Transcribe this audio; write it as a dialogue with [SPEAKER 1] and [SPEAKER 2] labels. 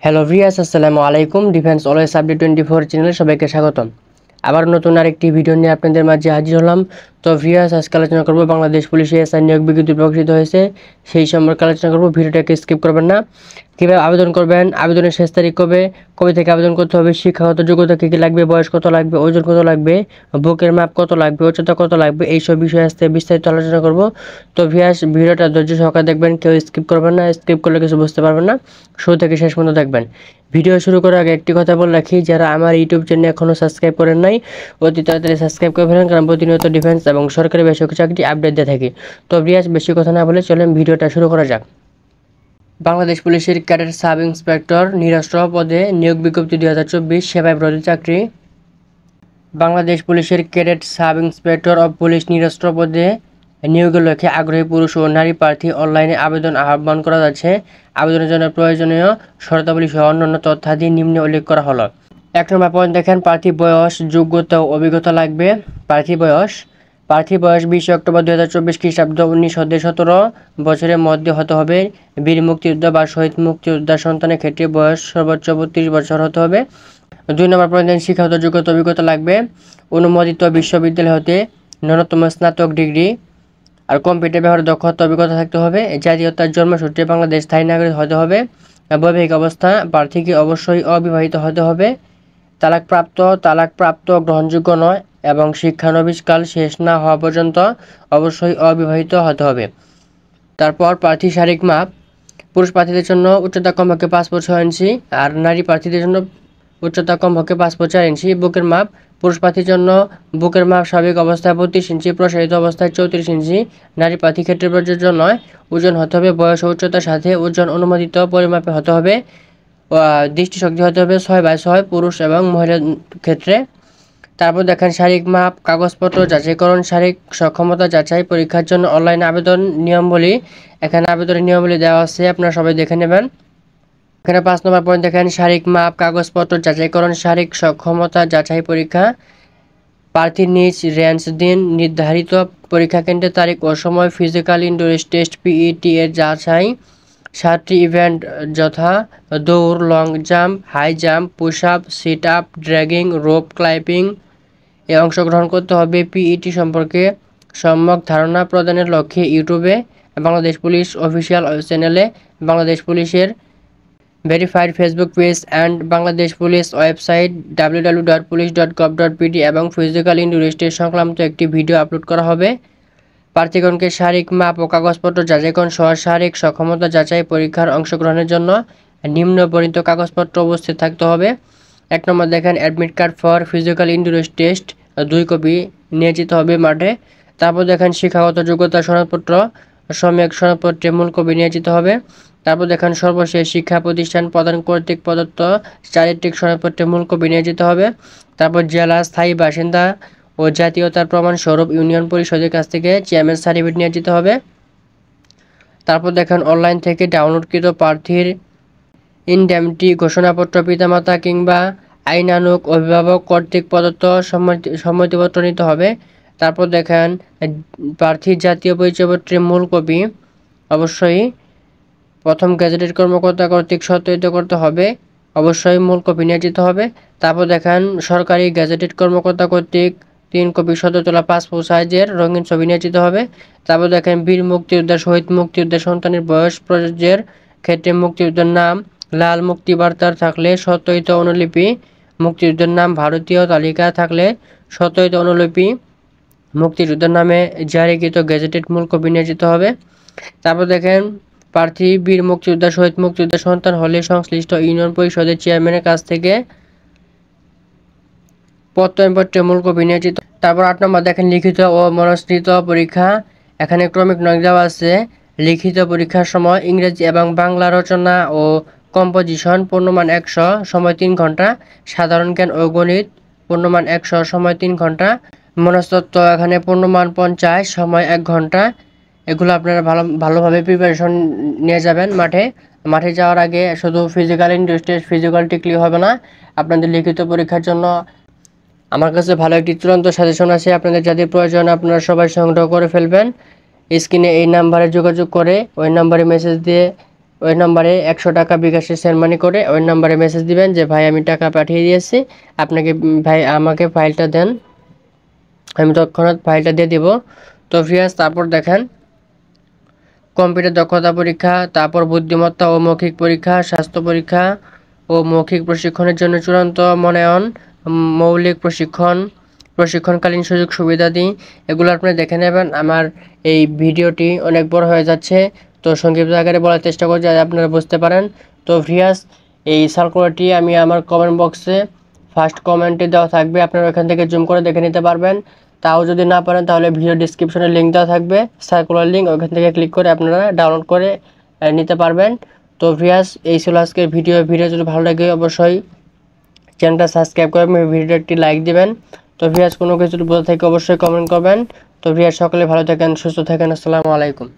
[SPEAKER 1] Hello viewers, আসসালামু আলাইকুম। Defence always update 24 চ্যানেলে সবাইকে স্বাগতম। আবার নতুন আরেকটি ভিডিও নিয়ে আপনাদের মাঝে হাজির হলাম। তো ভিউয়ার্স, আজকে আলোচনা করব বাংলাদেশ পুলিশে এসআই নিয়োগ বিজ্ঞপ্তি প্রকাশিত হয়েছে সেই সম্পর্কে আলোচনা করব। ভিডিওটাকে স্কিপ করবেন না। কীভাবে আবেদন করবেন, আবেদনের শেষ তারিখ কবে, কবে থেকে আবেদন করতে হবে, শিক্ষাগত যোগ্যতা কী কী লাগবে, বয়স কত লাগবে, ওজন কত লাগবে, বুকের মাপ কত লাগবে, উচ্চতা কত লাগবে, এইসব বিষয়ে আজকে বিস্তারিত আলোচনা করব। তো ভিউয়ার্স, ভিডিওটা ধৈর্য সহকারে দেখবেন, কেউ স্কিপ করবেন না। স্কিপ করলে কিছু বুঝতে পারবেন না, শুরু থেকে শেষ পর্যন্ত দেখবেন। ভিডিও শুরু করার আগে একটি কথা বলে রাখি, যারা আমার ইউটিউব চ্যানেল এখনও সাবস্ক্রাইব করেন নাই অতি তাড়াতাড়ি সাবস্ক্রাইব করে ফেলেন, কারণ প্রতিনিয়ত ডিফেন্স এবং সরকারি বেসরকারি চাকরি আপডেট দিয়ে থাকি। তো ভিউয়ার্স, বেশি কথা না বলে চলেন ভিডিওটা শুরু করা যাক। বাংলাদেশ পুলিশের ক্যাডেট সাব ইন্সপেক্টর নিরস্ত্র পদে নিয়োগ বিজ্ঞপ্তি 2024 সেবায় ব্রতী চাকরি। বাংলাদেশ পুলিশের cadet sub inspector of police নিরস্ত্র পদে নিয়োগের লক্ষ্যে আগ্রহী পুরুষ ও নারী প্রার্থী অনলাইনে আবেদন আহ্বান করা যাচ্ছে। আবেদনের জন্য প্রয়োজনীয় শর্তাবলী সহ অন্যান্য তথ্যাদি নিম্নে উল্লেখ করা হলো। 1 নম্বর পয়েন্ট দেখেন, প্রার্থী বয়স, যোগ্যতা ও অভিজ্ঞতা লাগবে। প্রার্থী বয়স 20 অক্টোবর 2024 খ্রিস্টাব্দ 19 হতে 17 বছরের মধ্যে হতে হবে। বীর মুক্তিযোদ্ধা বা শহীদ মুক্তিযোদ্ধা সন্তানের ক্ষেত্রে বয়স সর্বোচ্চ 32 বছর হতে হবে। 2 নম্বর পয়েন্ট দেখেন, শিক্ষাগত যোগ্যতা অভিজ্ঞতা লাগবে। অনুমোদিত বিশ্ববিদ্যালয় হতে ন্যূনতম স্নাতক ডিগ্রি আর কম্পিউটার ব্যবহারের দক্ষতা অভিজ্ঞতা থাকতে হবে। জাতীয়তার জন্মসূত্রে বাংলাদেশ স্থায়ী নাগরিক হতে হবে। বৈবাহিক অবস্থা, প্রার্থীকে অবশ্যই অবিবাহিত হতে হবে। তালাকপ্রাপ্ত গ্রহণযোগ্য নয় এবং শিক্ষানবিশকাল শেষ না হওয়া পর্যন্ত অবশ্যই অবিবাহিত হতে হবে। তারপর প্রার্থী শারীরিক মাপ, পুরুষ প্রার্থীদের জন্য উচ্চতা কমপক্ষে 5 ফুট 6 ইঞ্চি আর নারী প্রার্থীদের জন্য উচ্চতা কমপক্ষে 5 ফুট 4 ইঞ্চি। বুকের মাপ, পুরুষ প্রার্থীর জন্য বুকের মাপ স্বাভাবিক অবস্থায় 32 ইঞ্চি, প্রসারিত অবস্থায় 34 ইঞ্চি। নারী প্রার্থী ক্ষেত্রে প্রযোজ্য নয়। ওজন হতে হবে বয়স ও উচ্চতার সাথে ওজন অনুমোদিত পরিমাপে হতে হবে। দৃষ্টিশক্তি হতে হবে 6/6 পুরুষ এবং মহিলার ক্ষেত্রে। তারপর দেখেন শারীরিক মাপ, কাগজপত্র যাচাইকরণ, শারীরিক সক্ষমতা যাচাই পরীক্ষার জন্য অনলাইন আবেদন নিয়মাবলী। এখানে আবেদনের নিয়মাবলী দেওয়া আছে, আপনারা সবাই দেখে নেবেন। এখানে 5 নম্বর পয়েন্ট দেখেন, শারীরিক মাপ, কাগজপত্র যাচাইকরণ, শারীরিক সক্ষমতা যাচাই পরীক্ষা। প্রার্থীর নিজ রেঞ্জ দিন, নির্ধারিত পরীক্ষা কেন্দ্রের তারিখ ও সময়, ফিজিক্যাল ইন্ডোরেস টেস্ট পিইটি এর যাচাই। 7টি ইভেন্ট যথা দৌড়, long jump, high jump, push up, sit up, dragging, rope climbing এ অংশগ্রহণ করতে হবে। পিইটি সম্পর্কে সম্যক ধারণা প্রদানের লক্ষ্যে ইউটিউবে বাংলাদেশ পুলিশ অফিসিয়াল চ্যানেলে, বাংলাদেশ পুলিশের verified Facebook page and Bangladesh police website www.police.gov.pd এবং ফিজিক্যাল ইন্ডোরেস টেস্ট সংক্রান্ত একটি ভিডিও আপলোড করা হবে। প্রার্থীগণকে শারীরিক মাপ ও কাগজপত্র যাচাইকরণ সহ শারীরিক সক্ষমতা যাচাই পরীক্ষার অংশগ্রহণের জন্য নিম্ন বর্ণিত কাগজপত্র উপস্থিত থাকতে হবে। 1 নম্বর দেখেন, admit card for physical endurance test 2 copy নিয়ে যেতে হবে মাঠে। তারপর দেখেন, শিক্ষাগত যোগ্যতা সনদপত্র সম্যক সনদপত্রে মূল কপি নিয়ে যেতে হবে। তারপর দেখেন, সর্বশেষ শিক্ষা প্রতিষ্ঠান প্রদান কর্তৃক প্রদত্ত চারিত্রিক সনদপত্রে মূল কপি নিয়ে যেতে হবে। তারপর জেলা স্থায়ী বাসিন্দা ও জাতীয়তার প্রমাণস্বরূপ ইউনিয়ন পরিষদের কাছ থেকে চেয়ারম্যান সার্টিফিকেট নিয়ে যেতে হবে। তারপর দেখেন, অনলাইন থেকে ডাউনলোডকৃত প্রার্থীর ইনডেমনিটি ঘোষণাপত্র পিতামাতা কিংবা আইনানুগ অভিভাবক কর্তৃক প্রদত্ত সম্মতিপত্র নিতে হবে। তারপর দেখেন, প্রার্থীর জাতীয় পরিচয়পত্রের মূল কপি অবশ্যই প্রথম গেজেটেড কর্মকর্তা কর্তৃক সত্যায়িত করতে হবে, অবশ্যই মূল কপি নিয়ে যেতে হবে। তারপর দেখেন, সরকারি গেজেটেড কর্মকর্তা কর্তৃক 3 কপি সদ্য তোলা পাসপোর্ট সাইজের রঙিন ছবি নিয়ে যেতে হবে। তারপর দেখেন, বীর মুক্তিযোদ্ধা শহীদ মুক্তিযোদ্ধা সন্তানের বয়স প্রযোজ্যের ক্ষেত্রে মুক্তিযোদ্ধার নাম লাল মুক্তিবার্তার থাকলে সত্যায়িত অনুলিপি, মুক্তিযোদ্ধার নাম ভারতীয় তালিকা থাকলে সত্যায়িত অনুলিপি, মুক্তিযোদ্ধার নামে জারিকৃত গেজেটেড মূল কপি নিয়ে যেতে হবে। তারপর দেখেন, প্রার্থী বীর মুক্তিযোদ্ধা শহীদ মুক্তিযোদ্ধা সন্তান হলে সংশ্লিষ্ট ইউনিয়ন পরিষদের চেয়ারম্যানের কাছ থেকে প্রত্যয়নপত্রের মূল কপি নিয়ে যেতে। তারপর 8 নম্বর দেখেন, লিখিত ও মনস্থিত পরীক্ষা। এখানে ক্রমিক নং দেওয়া আছে। লিখিত পরীক্ষার সময় ইংরেজি এবং বাংলা রচনা ও কম্পোজিশন পূর্ণমান 100, সময় 3 ঘন্টা। সাধারণ জ্ঞান ও গণিত পূর্ণমান 100, সময় 3 ঘন্টা। মনস্তত্ত্ব এখানে পূর্ণমান 50, সময় 1 ঘন্টা। এগুলো আপনারা ভালোভাবে প্রিপারেশন নিয়ে যাবেন। মাঠে যাওয়ার আগে শুধু ফিজিক্যাল ইন্ডোরেস টেস্ট ফিজিক্যালটি ক্লিয়ার হবে না, আপনাদের লিখিত পরীক্ষার জন্য আমার কাছে ভালো একটি চূড়ান্ত সাজেশন আছে। আপনাদের যাদের প্রয়োজন আপনারা সবাই সংগ্রহ করে ফেলবেন। স্ক্রিনে এই নাম্বারে যোগাযোগ করে ওই নাম্বারে মেসেজ দিয়ে ওই নম্বরে 100 টাকা বিকাশে সেন্ড মানি করে ওই নম্বরে মেসেজ দিবেন যে ভাই আমি টাকা পাঠিয়ে দিয়েছি, আপনাকে ভাই আমাকে ফাইলটা দেন, আমি তৎক্ষণাৎ ফাইলটা দিয়ে দিব। তো ভিউয়ার্স তারপর দেখেন কম্পিউটার দক্ষতা পরীক্ষা, তারপর বুদ্ধিমত্তা ও মৌখিক পরীক্ষা, স্বাস্থ্য পরীক্ষা ও মৌখিক প্রশিক্ষণের জন্য চূড়ান্ত মনোনয়ন, মৌলিক প্রশিক্ষণকালীন সুযোগ সুবিধাদি, এগুলো আপনি দেখে নেবেন। আমার এই ভিডিওটি অনেক বড় হয়ে যাচ্ছে, তো সংক্ষিপ্ত আকারে বলার চেষ্টা করছি যাতে আপনারা বুঝতে পারেন। তো ভিউয়ার্স এই সার্কুলারটি আমি আমার কমেন্ট বক্সে ফার্স্ট কমেন্টে দেওয়া থাকবে, আপনারা ওখান থেকে জুম করে দেখে নিতে পারবেন। তাও যদি না পারেন তাহলে ভিডিও ডিসক্রিপশনে লিঙ্ক দেওয়া থাকবে, সার্কুলার লিঙ্ক, ওখান থেকে ক্লিক করে আপনারা ডাউনলোড করে নিতে পারবেন। তো ভিউয়ার্স এই ছিল আজকের ভিডিও যদি ভালো লাগে অবশ্যই চ্যানেলটা সাবস্ক্রাইব করবেন, ভিডিওটা একটি লাইক দিবেন। তো ভিউয়ার্স কোনো কিছু বোঝা থেকে অবশ্যই কমেন্ট করবেন। তো ভিউয়ার্স সকলে ভালো থাকেন, সুস্থ থাকেন, আসসালামু আলাইকুম।